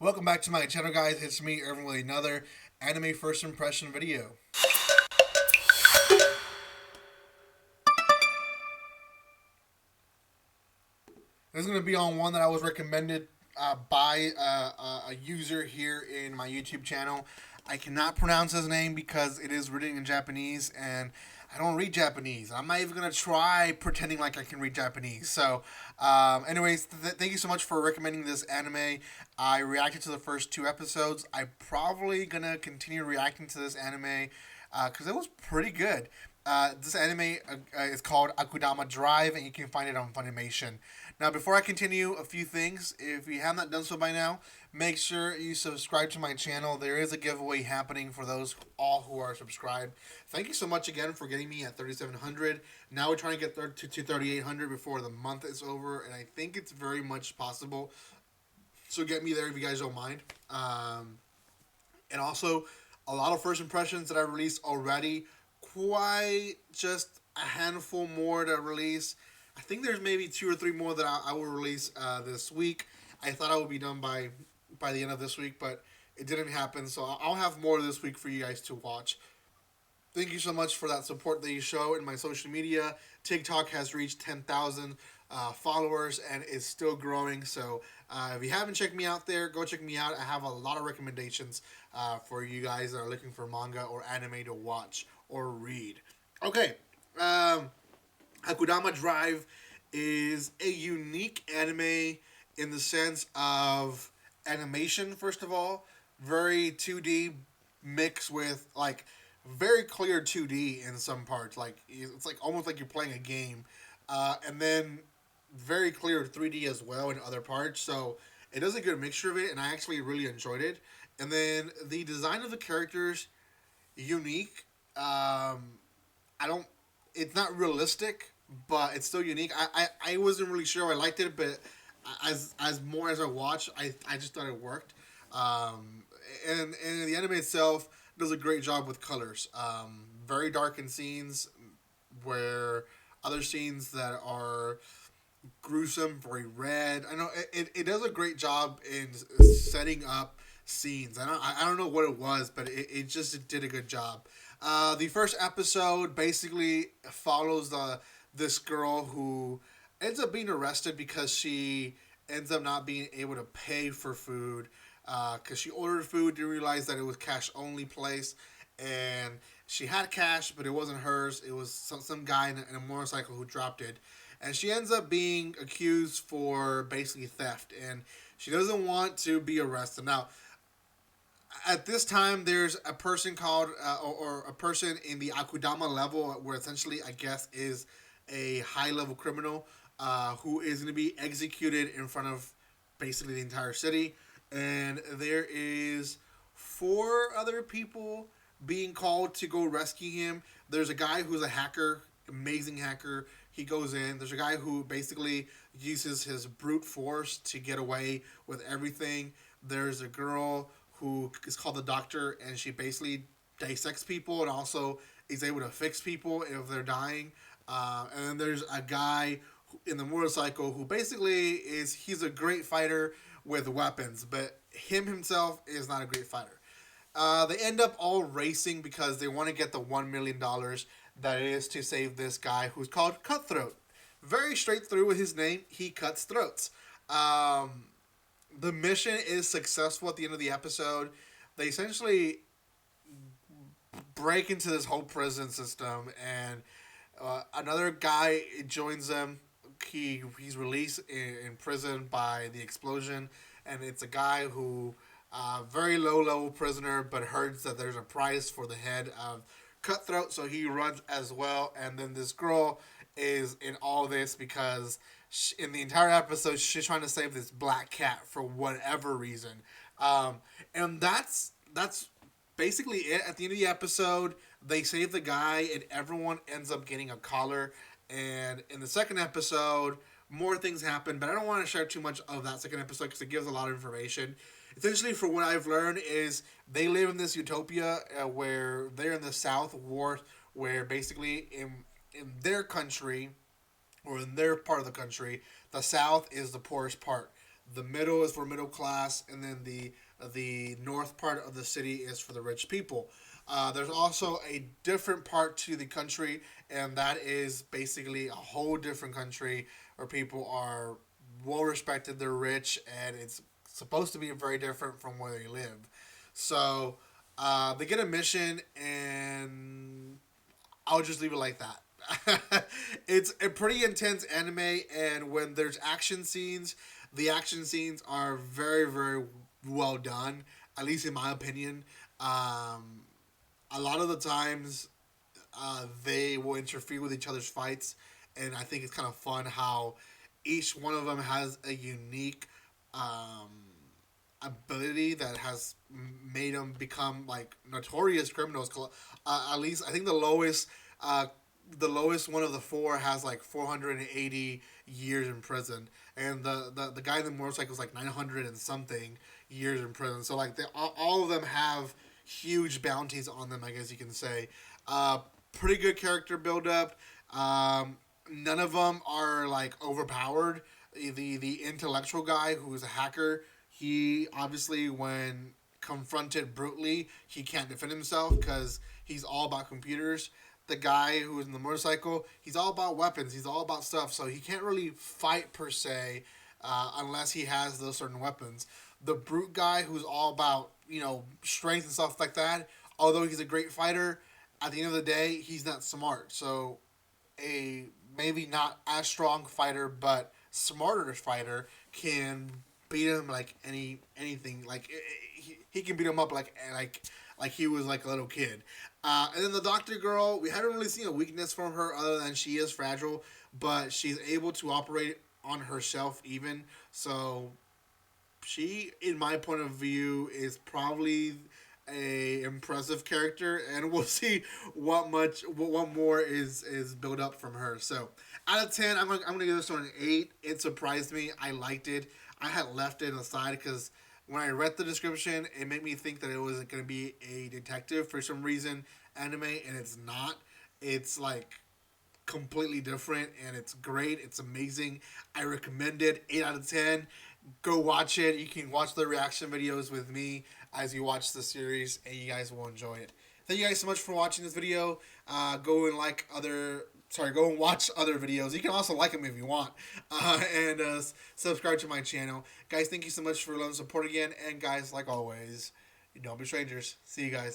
Welcome back to my channel, guys. It's me, Irvin, with another anime first impression video. This is going to be on one that I was recommended by a user here in my YouTube channel. I cannot pronounce his name because it is written in Japanese, and I don't read Japanese. I'm not even going to try pretending like I can read Japanese. So, anyways, thank you so much for recommending this anime. I reacted to the first two episodes. I'm probably going to continue reacting to this anime because it was pretty good. This anime is called Akudama Drive, and you can find it on Funimation. Now, before I continue, a few things. If you have not done so by now, make sure you subscribe to my channel. There is a giveaway happening for those all who are subscribed. Thank you so much again for getting me at 3,700. Now we're trying to get to 3,800 before the month is over, and I think it's very much possible. So get me there if you guys don't mind. And also, a lot of first impressions that I released already. Quite just a handful more to release. I think there's maybe 2 or 3 more that I will release this week. I thought I would be done by the end of this week, but it didn't happen. So I'll have more this week for you guys to watch. Thank you so much for that support that you show in my social media. TikTok has reached 10,000 followers and is still growing. So if you haven't checked me out there, go check me out. I have a lot of recommendations for you guys that are looking for manga or anime to watch or read. Okay. Akudama Drive is a unique anime in the sense of animation, first of all. Very 2D mixed with, like, very clear 2D in some parts. Like, it's like almost like you're playing a game. And then very clear 3D as well in other parts. So it does a good mixture of it, and I actually really enjoyed it. And then the design of the characters, unique. I don't. It's not realistic, but it's still unique. I wasn't really sure I liked it, but as more as I watched, I just thought it worked. And the anime itself does a great job with colors. Very dark in scenes, where other scenes that are gruesome, very red. I know it does a great job in setting up scenes. I don't know what it was, but it just did a good job. The first episode basically follows this girl who ends up being arrested because she ends up not being able to pay for food because she ordered food, didn't realize that it was cash only place, and she had cash, but it wasn't hers. It was some guy in a motorcycle who dropped it, and she ends up being accused for basically theft, and she doesn't want to be arrested. Now, at this time, there's a person called, or a person in the Akudama level, where essentially, I guess, is a high level criminal who is going to be executed in front of basically the entire city. And there is 4 other people being called to go rescue him. There's a guy who's a hacker, amazing hacker. He goes in. There's a guy who basically uses his brute force to get away with everything. There's a girl who is called the doctor, and she basically dissects people and also is able to fix people if they're dying. And then there's a guy in the motorcycle who basically he's a great fighter with weapons, but him himself is not a great fighter. They end up all racing because they want to get the $1 million that it is to save this guy who's called Cutthroat. Very straight through with his name, he cuts throats. The mission is successful at the end of the episode. They essentially break into this whole prison system, and another guy joins them. He's released in prison by the explosion, and it's a guy who very low level prisoner, but heard that there's a prize for the head of Cutthroat, so he runs as well. And then this girl is in all this because in the entire episode, she's trying to save this black cat for whatever reason. And that's basically it. At the end of the episode, they save the guy, and everyone ends up getting a collar. And in the second episode, more things happen, but I don't want to share too much of that second episode because it gives a lot of information. Essentially, from what I've learned, is they live in this utopia where they're in the South War, where basically in their country, or in their part of the country, the South is the poorest part. The middle is for middle class, and then the north part of the city is for the rich people. There's also a different part to the country, and that is basically a whole different country where people are well respected, they're rich, and it's supposed to be very different from where they live. So they get a mission, and I'll just leave it like that. It's a pretty intense anime, and when there's action scenes, the action scenes are very, very well done, at least in my opinion. Um, a lot of the times, they will interfere with each other's fights, and I think it's kind of fun how each one of them has a unique um, ability that has made them become like notorious criminals. At least I think uh, the lowest one of the four has like 480 years in prison, and the guy in the motorcycle is like 900 and something years in prison. So like all of them have huge bounties on them, I guess you can say. Pretty good character build up. None of them are like overpowered. The intellectual guy who is a hacker, he obviously when confronted brutally, he can't defend himself because he's all about computers. The guy who is in the motorcycle, he's all about weapons. He's all about stuff, so he can't really fight per se unless he has those certain weapons. The brute guy, who's all about strength and stuff like that, although he's a great fighter, at the end of the day, he's not smart. So a maybe not as strong fighter, but smarter fighter can beat him like anything. Like he can beat him up like he was like a little kid. And then the doctor girl, we haven't really seen a weakness from her other than she is fragile, but she's able to operate on herself even. So she, in my point of view, is probably a impressive character, and we'll see what more is built up from her. So out of 10, I'm gonna give this one an 8. It surprised me. I liked it. I had left it aside because when I read the description, it made me think that it was gonna be a detective for some reason anime, and it's not. It's like completely different, and it's great. It's amazing. I recommend it. 8 out of 10. Go watch it. You can watch the reaction videos with me as you watch the series, and you guys will enjoy it. Thank you guys so much for watching this video. Go and go and watch other videos. You can also like them if you want, and subscribe to my channel, guys. Thank you so much for letting support again, and guys, like always, don't be strangers. See you guys.